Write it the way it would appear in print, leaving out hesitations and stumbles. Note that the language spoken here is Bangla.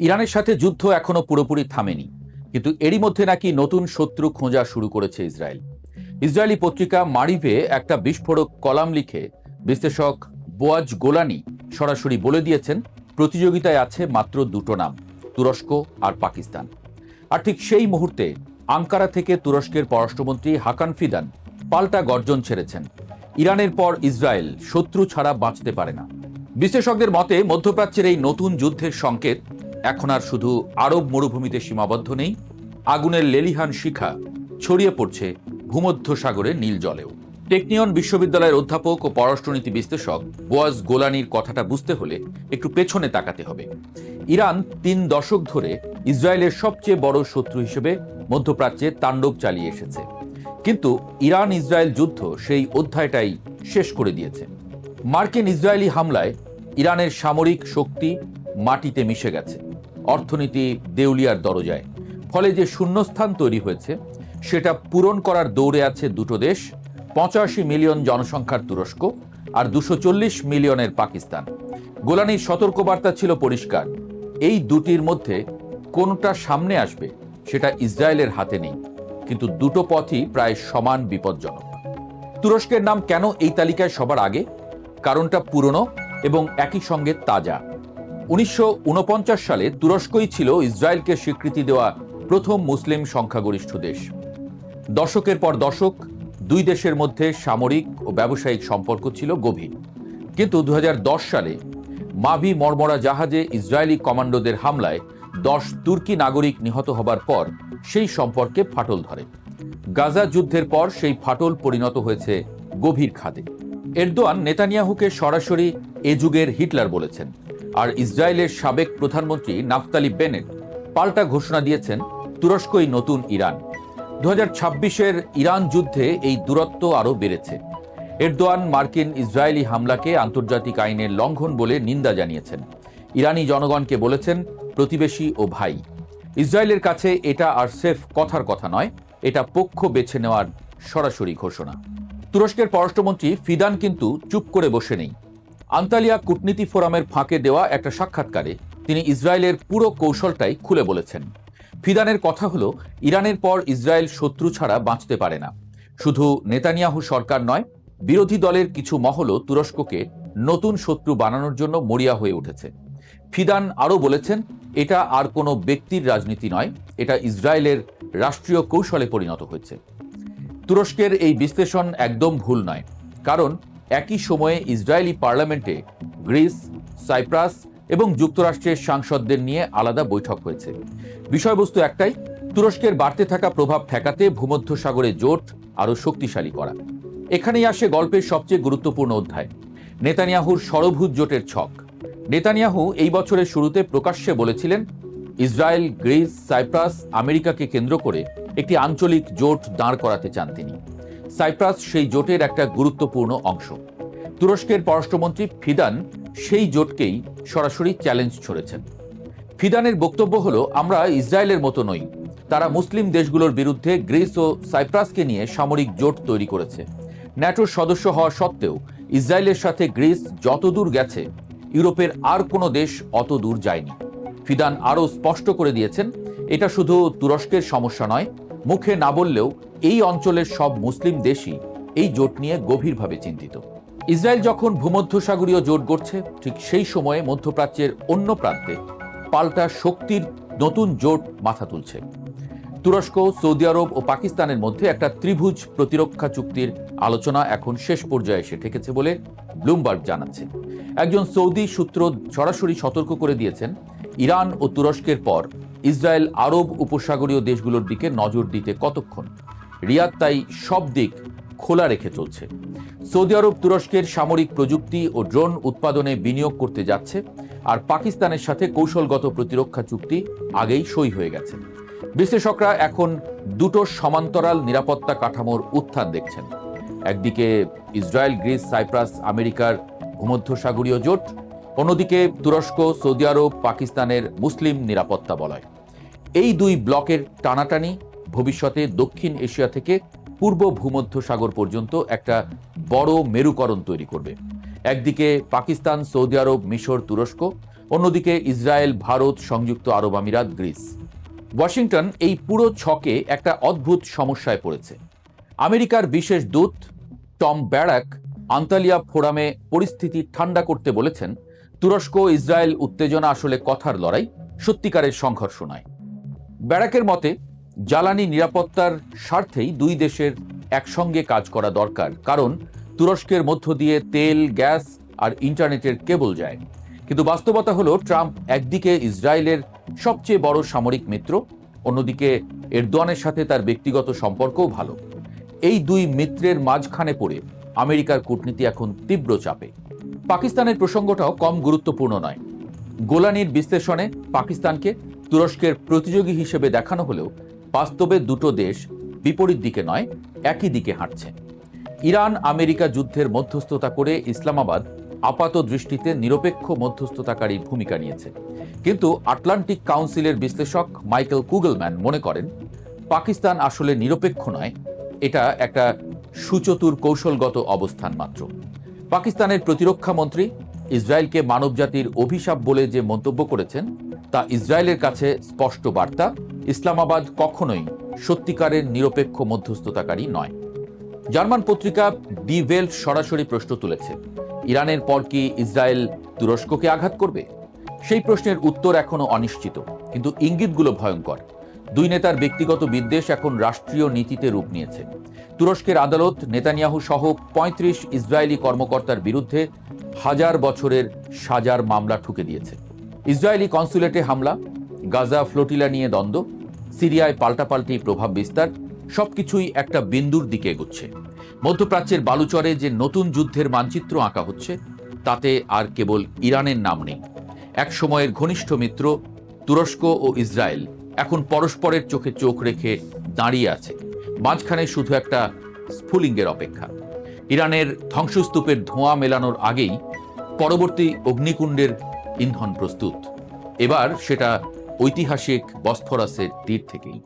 ইরানের সাথে যুদ্ধ এখনো পুরোপুরি থামেনি, কিন্তু এরই মধ্যে নাকি নতুন শত্রু খোঁজা শুরু করেছে ইসরায়েল। ইসরায়েলি পত্রিকা মারিভে একটা বিস্ফোরক কলাম লিখে বিশ্লেষক বোয়াজ গোলানি সরাসরি বলে দিয়েছেন প্রতিযোগিতায় আছে মাত্র দুটো নাম, তুরস্ক আর পাকিস্তান। আর ঠিক সেই মুহূর্তে আঙ্কারা থেকে তুরস্কের পররাষ্ট্রমন্ত্রী হাকান ফিদান পাল্টা গর্জন ছেড়েছেন। ইরানের পর ইসরায়েল শত্রু ছাড়া বাঁচতে পারে না। বিশ্লেষকদের মতে মধ্যপ্রাচ্যের এই নতুন যুদ্ধের সংকেত এখন আর শুধু আরব মরুভূমিতে সীমাবদ্ধ নেই, আগুনের লেলিহান শিখা ছড়িয়ে পড়ছে ভূমধ্য সাগরের নীল জলেও। টেকনিয়ন বিশ্ববিদ্যালয়ের অধ্যাপক ও পররাষ্ট্রনীতি বিশ্লেষক বোয়াজ গোলানির কথাটা বুঝতে হলে একটু পেছনে তাকাতে হবে। ইরান 3 দশক ধরে ইসরায়েলের সবচেয়ে বড় শত্রু হিসেবে মধ্যপ্রাচ্যে তাণ্ডব চালিয়ে এসেছে, কিন্তু ইরান ইসরায়েল যুদ্ধ সেই অধ্যায়টাই শেষ করে দিয়েছে। মার্কিন ইসরায়েলি হামলায় ইরানের সামরিক শক্তি মাটিতে মিশে গেছে, অর্থনীতি দেউলিয়ার দরজায়। ফলে যে শূন্যস্থান তৈরি হয়েছে সেটা পূরণ করার দৌড়ে আছে দুটো দেশ, 85 মিলিয়ন জনসংখ্যার তুরস্ক আর 240 মিলিয়নের পাকিস্তান। গোলানির সতর্কবার্তা ছিল পরিষ্কার, এই দুটির মধ্যে কোনটা সামনে আসবে সেটা ইসরায়েলের হাতে নেই, কিন্তু দুটো পথই প্রায় সমান বিপজ্জনক। তুরস্কের নাম কেন এই তালিকায় সবার আগে? কারণটা পুরনো এবং একই সঙ্গে তাজা। 1949 সালে তুরস্কই ছিল ইসরায়েলকে স্বীকৃতি দেওয়া প্রথম মুসলিম সংখ্যাগরিষ্ঠ দেশ। দশকের পর দশক দুই দেশের মধ্যে সামরিক ও ব্যবসায়িক সম্পর্ক ছিল গভীর, কিন্তু 2010 সালে মাভি মর্মরা জাহাজে ইসরায়েলি কমান্ডোদের হামলায় 10 তুর্কি নাগরিক নিহত হবার পর সেই সম্পর্কে ফাটল ধরে। গাজা যুদ্ধের পর সেই ফাটল পরিণত হয়েছে গভীর খাদে। এরদোয়ান নেতানিয়াহুকে সরাসরি এ যুগের হিটলার বলেছেন, আর ইসরায়েলের সাবেক প্রধানমন্ত্রী নাফতালি বেনেট পাল্টা ঘোষণা দিয়েছেন তুরস্কই নতুন ইরান। 2026-এর ইরান যুদ্ধে এই দূরত্ব আরও বেড়েছে। এরদোয়ান মার্কিন ইসরায়েলি হামলাকে আন্তর্জাতিক আইনের লঙ্ঘন বলে নিন্দা জানিয়েছেন। ইরানি জনগণকে বলেছেন প্রতিবেশী ও ভাই। ইসরায়েলের কাছে এটা আর সেফ কথার কথা নয়, এটা পক্ষ বেছে নেওয়ার সরাসরি ঘোষণা। তুরস্কের পররাষ্ট্রমন্ত্রী ফিদান কিন্তু চুপ করে বসে নেই। আন্তালিয়া কূটনীতি ফোরামের ফাঁকে দেওয়া একটা সাক্ষাৎকারে তিনি ইসরায়েলের পুরো কৌশলটাই খুলে বলেছেন। ফিদানের কথা হলো, ইরানের পর ইসরায়েল শত্রু ছাড়া বাঁচতে পারে না। শুধু নেতানিয়াহু সরকার নয়, বিরোধী দলের কিছু মহলও তুরস্ককে নতুন শত্রু বানানোর জন্য মরিয়া হয়ে উঠেছে। ফিদান আরও বলেছেন, এটা আর কোনো ব্যক্তির রাজনীতি নয়, এটা ইসরায়েলের রাষ্ট্রীয় কৌশলে পরিণত হয়েছে। তুরস্কের এই বিশ্লেষণ একদম ভুল নয়, কারণ একই সময়ে ইসরায়েলি পার্লামেন্টে গ্রিস, সাইপ্রাস এবং যুক্তরাষ্ট্রের সাংসদদের নিয়ে আলাদা বৈঠক হয়েছে। বিষয়বস্তু একটাই, তুরস্কের বাড়তে থাকা প্রভাব ঠেকাতে ভূমধ্যসাগরে জোট আরও শক্তিশালী করা। এখানেই আসে গল্পের সবচেয়ে গুরুত্বপূর্ণ অধ্যায়, নেতানিয়াহুর ষড়ভুজ জোটের ছক। নেতানিয়াহু এই বছরের শুরুতে প্রকাশ্যে বলেছিলেন, ইসরায়েল, গ্রিস, সাইপ্রাস, আমেরিকাকে কেন্দ্র করে একটি আঞ্চলিক জোট দাঁড় করাতে চান তিনি। সাইপ্রাস সেই জোটের একটা গুরুত্বপূর্ণ অংশ। তুরস্কের পররাষ্ট্রমন্ত্রী ফিদান সেই জোটকেই সরাসরি চ্যালেঞ্জ ছড়েছেন। ফিদানের বক্তব্য হলো, আমরা ইসরায়েলের মতো নই। তারা মুসলিম দেশগুলোর বিরুদ্ধে গ্রিস ও সাইপ্রাসকে নিয়ে সামরিক জোট তৈরি করেছে। ন্যাটোর সদস্য হওয়া সত্ত্বেও ইসরায়েলের সাথে গ্রিস যত দূর গেছে, ইউরোপের আর কোনো দেশ অত দূর যায়নি। ফিদান আরও স্পষ্ট করে দিয়েছেন, এটা শুধু তুরস্কের সমস্যা নয়, মুখে না বললেও এই অঞ্চলের সব মুসলিম দেশই এই জোট নিয়ে গভীরভাবে চিন্তিত। ইসরায়েল যখন ভূমধ্যসাগরীয় জোট গড়ছে, ঠিক সেই সময়ে মধ্যপ্রাচ্যের অন্য প্রান্তে পাল্টা শক্তির নতুন জোট মাথা তুলছে। তুরস্ক, সৌদি আরব ও পাকিস্তানের মধ্যে একটা ত্রিভুজ প্রতিরক্ষা চুক্তির আলোচনা এখন শেষ পর্যায়ে এসে ঠেকেছে বলে ব্লুমবার্গ জানাচ্ছে। একজন সৌদি সূত্র সরাসরি সতর্ক করে দিয়েছেন, ইরান ও তুরস্কের পর ইসরায়েল আরব উপসাগরীয় দেশগুলোর দিকে নজর দিতে কতক্ষণ। রিয়াদ তাই সব দিক খোলা রেখে চলছে। সৌদি আরব তুরস্কের সামরিক প্রযুক্তি ও ড্রোন উৎপাদনে বিনিয়োগ করতে যাচ্ছে, আর পাকিস্তানের সাথে কৌশলগত প্রতিরক্ষা চুক্তি আগেই সই হয়ে গেছে। বিশ্লেষকরা এখন দুটো সমান্তরাল নিরাপত্তা কাঠামোর উত্থান দেখছেন। একদিকে ইসরায়েল, গ্রিস, সাইপ্রাস, আমেরিকার ভূমধ্যসাগরীয় জোট, অন্যদিকে তুরস্ক, সৌদি আরব, পাকিস্তানের মুসলিম নিরাপত্তা বলয়। এই দুই ব্লকের টানাটানি ভবিষ্যতে দক্ষিণ এশিয়া থেকে পূর্ব ভূমধ্যসাগর পর্যন্ত একটা বড় মেরুকরণ তৈরি করবে। একদিকে পাকিস্তান, সৌদি আরব, মিশর, তুরস্ক, অন্যদিকে ইসরায়েল, ভারত, সংযুক্ত আরব আমিরাত, গ্রিস। ওয়াশিংটন এই পুরো ছকে একটা অদ্ভুত সমস্যায় পড়েছে। আমেরিকার বিশেষ দূত টম ব্যারাক আন্তালিয়া ফোরামে পরিস্থিতি ঠান্ডা করতে বলেছেন, তুরস্ক ইসরায়েল উত্তেজনা আসলে কথার লড়াই, সত্যিকারের সংঘর্ষ নয়। ব্যারাকের মতে জ্বালানি নিরাপত্তার স্বার্থেই দুই দেশের একসঙ্গে কাজ করা দরকার, কারণ তুরস্কের মধ্য দিয়ে তেল, গ্যাস আর ইন্টারনেটের কেবল যায়। কিন্তু বাস্তবতা হলো, ট্রাম্প একদিকে ইসরায়েলের সবচেয়ে বড় সামরিক মিত্র, অন্যদিকে এরদোয়ানের সাথে তার ব্যক্তিগত সম্পর্কও ভালো। এই দুই মিত্রের মাঝখানে পড়ে আমেরিকার কূটনীতি এখন তীব্র চাপে। পাকিস্তানের প্রসঙ্গটাও কম গুরুত্বপূর্ণ নয়। গোলানির বিশ্লেষণে পাকিস্তানকে তুরস্কের প্রতিযোগী হিসেবে দেখানো হলেও বাস্তবে দুটো দেশ বিপরীত দিকে নয়, একই দিকে হাঁটছে। ইরান আমেরিকা যুদ্ধের মধ্যস্থতা করে ইসলামাবাদ আপাত দৃষ্টিতে নিরপেক্ষ মধ্যস্থতাকারী ভূমিকা নিয়েছে, কিন্তু আটলান্টিক কাউন্সিলের বিশ্লেষক মাইকেল কুগলম্যান মনে করেন পাকিস্তান আসলে নিরপেক্ষ নয়, এটা একটা সুচতুর কৌশলগত অবস্থান মাত্র। পাকিস্তানের প্রতিরক্ষা মন্ত্রী ইসরায়েলকে মানবজাতির অভিশাপ বলে যে মন্তব্য করেছেন, তা ইসরায়েলের কাছে স্পষ্ট বার্তা, ইসলামাবাদ কখনোই সত্যিকারের নিরপেক্ষ মধ্যস্থতাকারী নয়। জার্মান পত্রিকা ডি ওয়েল্ট সরাসরি প্রশ্ন তুলেছে, ইরানের পর কি ইসরায়েল তুরস্ককে আঘাত করবে? সেই প্রশ্নের উত্তর এখনো অনিশ্চিত, কিন্তু ইঙ্গিতগুলো ভয়ঙ্কর। দুই নেতার ব্যক্তিগত বিদ্বেষ এখন রাষ্ট্রীয় নীতিতে রূপ নিয়েছে। তুরস্কের আদালত নেতানিয়াহু সহ ৩৫ ইসরায়েলি কর্মকর্তার বিরুদ্ধে ১০০০ বছরের সাজার মামলা ঠুকে দিয়েছে। ইসরায়েলি কনসুলেটে হামলা, গাজা ফ্লোটিলা নিয়ে দ্বন্দ্ব, সিরিয়ায় পাল্টাপাল্টি প্রভাব বিস্তার, সবকিছুই একটা বিন্দুর দিকে এগোচ্ছে। মধ্যপ্রাচ্যের বালুচরে যে নতুন যুদ্ধের মানচিত্র আঁকা হচ্ছে, তাতে আর কেবল ইরানের নাম নেই। এক সময়ের ঘনিষ্ঠ মিত্র তুরস্ক ও ইসরায়েল এখন পরস্পরের চোখে চোখ রেখে দাঁড়িয়ে আছে, মাঝখানে শুধু একটা স্ফুলিঙ্গের অপেক্ষা। ইরানের ধ্বংসস্তূপের ধোঁয়া মেলানোর আগেই পরবর্তী অগ্নিকুণ্ডের ইন্ধন প্রস্তুত। এবার সেটা ঐতিহাসিক বসফরাসের তীর থেকেই।